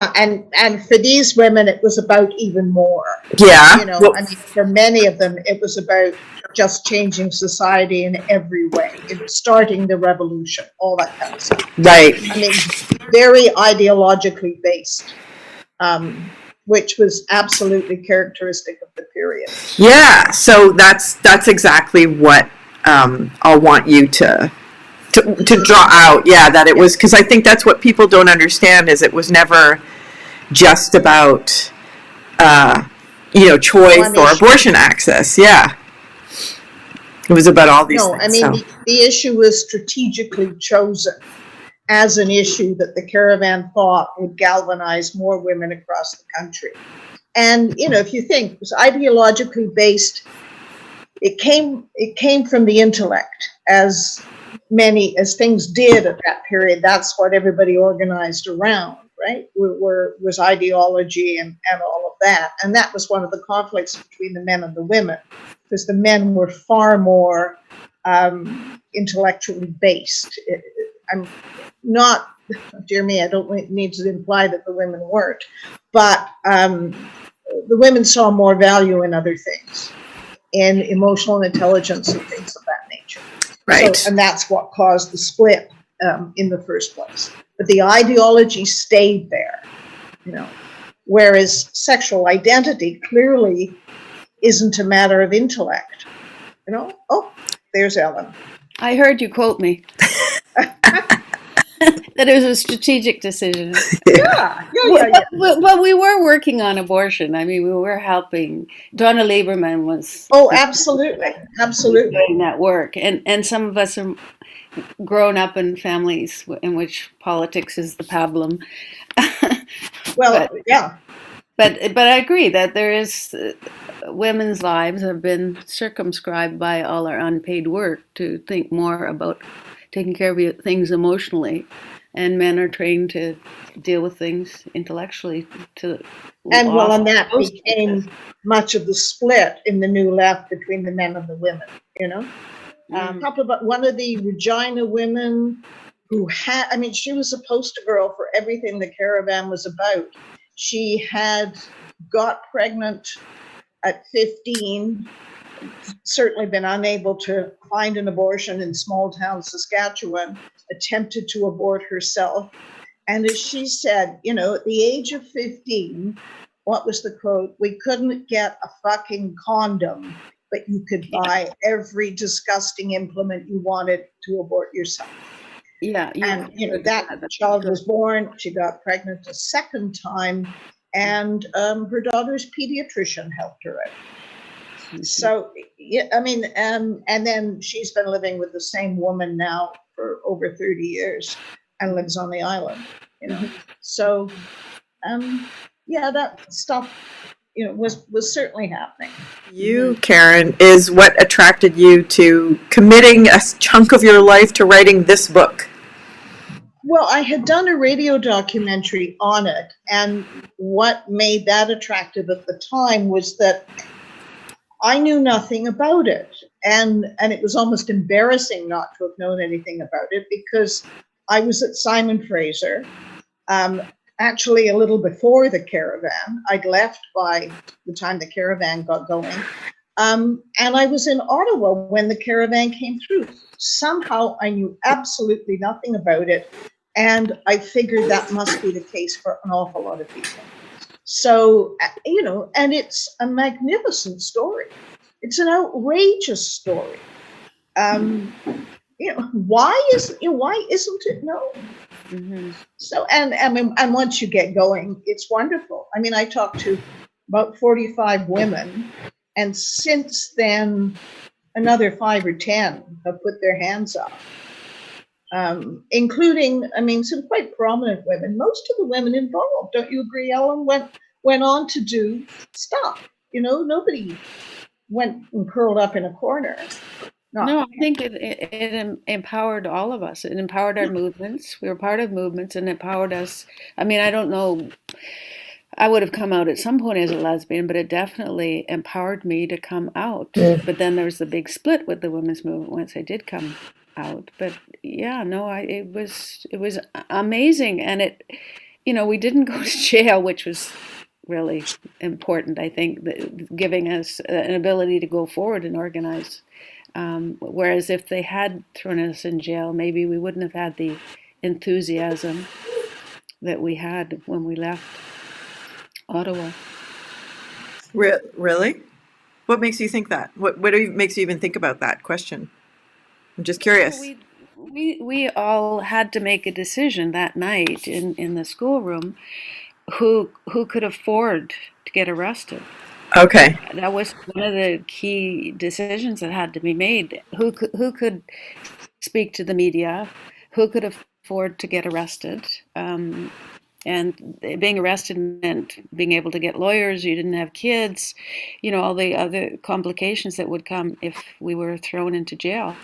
and for these women, it was about even more. Yeah. You know, I mean, for many of them, it was about just changing society in every way, starting the revolution, all that kind of stuff. Right. I mean, very ideologically based, which was absolutely characteristic of the period. Yeah. So that's exactly what I'll want you to draw out. Yeah, that it was, because I think that's what people don't understand, is it was never just about choice or abortion access. Yeah, it was about all these things. I mean, the issue was strategically chosen as an issue that the caravan thought would galvanize more women across the country. And if you think it was ideologically based, it came from the intellect, as things did at that period. That's what everybody organized around, right? Was ideology and all of that. And that was one of the conflicts between the men and the women, because the men were far more intellectually based. I'm not, dear me, I don't need to imply that the women weren't, but the women saw more value in other things, in emotional intelligence and things of that nature. Right. So, and that's what caused the split in the first place. But the ideology stayed there, whereas sexual identity clearly isn't a matter of intellect. Oh, there's Ellen. I heard you quote me. That it was a strategic decision. Yeah. But we were working on abortion. I mean, we were helping. Donna Lieberman was. Oh, absolutely. Doing that work. And some of us are grown up in families in which politics is the problem. Well, yeah. But I agree that there is, women's lives have been circumscribed by all our unpaid work to think more about taking care of things emotionally, and men are trained to deal with things intellectually. And that became much of the split in the New Left between the men and the women. Talk about one of the Regina women who she was a poster girl for everything the caravan was about. She had got pregnant at 15, certainly been unable to find an abortion in small town Saskatchewan, attempted to abort herself. And as she said, at the age of 15, what was the quote? We couldn't get a fucking condom, but you could buy every disgusting implement you wanted to abort yourself. Yeah. And, that child was born, she got pregnant a second time, and her daughter's pediatrician helped her out. So, and then she's been living with the same woman now for over 30 years and lives on the island, So, that stuff, was certainly happening. You, Karen, is what attracted you to committing a chunk of your life to writing this book. Well, I had done a radio documentary on it, and what made that attractive at the time was that I knew nothing about it, and it was almost embarrassing not to have known anything about it, because I was at Simon Fraser, actually a little before the caravan. I'd left by the time the caravan got going, and I was in Ottawa when the caravan came through. Somehow I knew absolutely nothing about it, and I figured that must be the case for an awful lot of people. So, and it's a magnificent story. It's an outrageous story. Why isn't it known? Mm-hmm. So, and once you get going, it's wonderful. I mean, I talked to about 45 women, and since then, another 5 or 10 have put their hands up. Including, some quite prominent women. Most of the women involved, don't you agree, Ellen, went on to do stuff. Nobody went and curled up in a corner. No, I think it empowered all of us. It empowered our movements. We were part of movements, and empowered us. I mean, I don't know. I would have come out at some point as a lesbian, but it definitely empowered me to come out. Yeah. But then there was the big split with the women's movement once I did come out. But yeah, no, it was amazing, and we didn't go to jail, which was really important, I think, giving us an ability to go forward and organize. Whereas if they had thrown us in jail, maybe we wouldn't have had the enthusiasm that we had when we left Ottawa. Really? What makes you think that? Makes you even think about that question? I'm just Well, curious. we all had to make a decision that night in the schoolroom who could afford to get arrested. Okay. That was one of the key decisions that had to be made. Who could speak to the media? Who could afford to get arrested? And being arrested meant being able to get lawyers. You didn't have kids, all the other complications that would come if we were thrown into jail.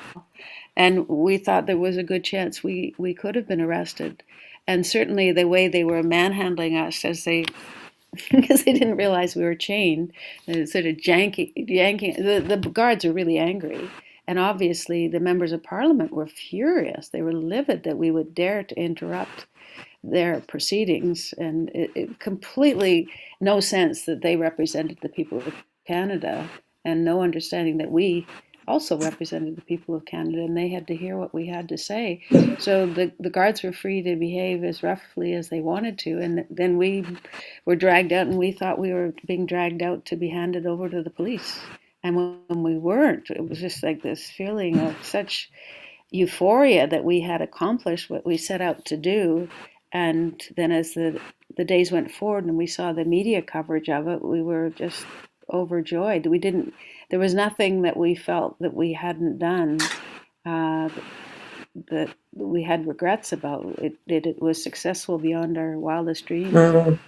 And we thought there was a good chance we could have been arrested. And certainly the way they were manhandling us as they because they didn't realize we were chained, sort of yanking. The guards were really angry. And obviously, the members of parliament were furious. They were livid that we would dare to interrupt their proceedings. And it completely no sense that they represented the people of Canada and no understanding that we also represented the people of Canada and they had to hear what we had to say. So the guards were free to behave as roughly as they wanted to. And then we were dragged out and we thought we were being dragged out to be handed over to the police. And when we weren't, it was just like this feeling of such euphoria that we had accomplished what we set out to do. And then as the days went forward and we saw the media coverage of it, we were just overjoyed. There was nothing that we felt that we hadn't done that we had regrets about. It was successful beyond our wildest dreams. Mm.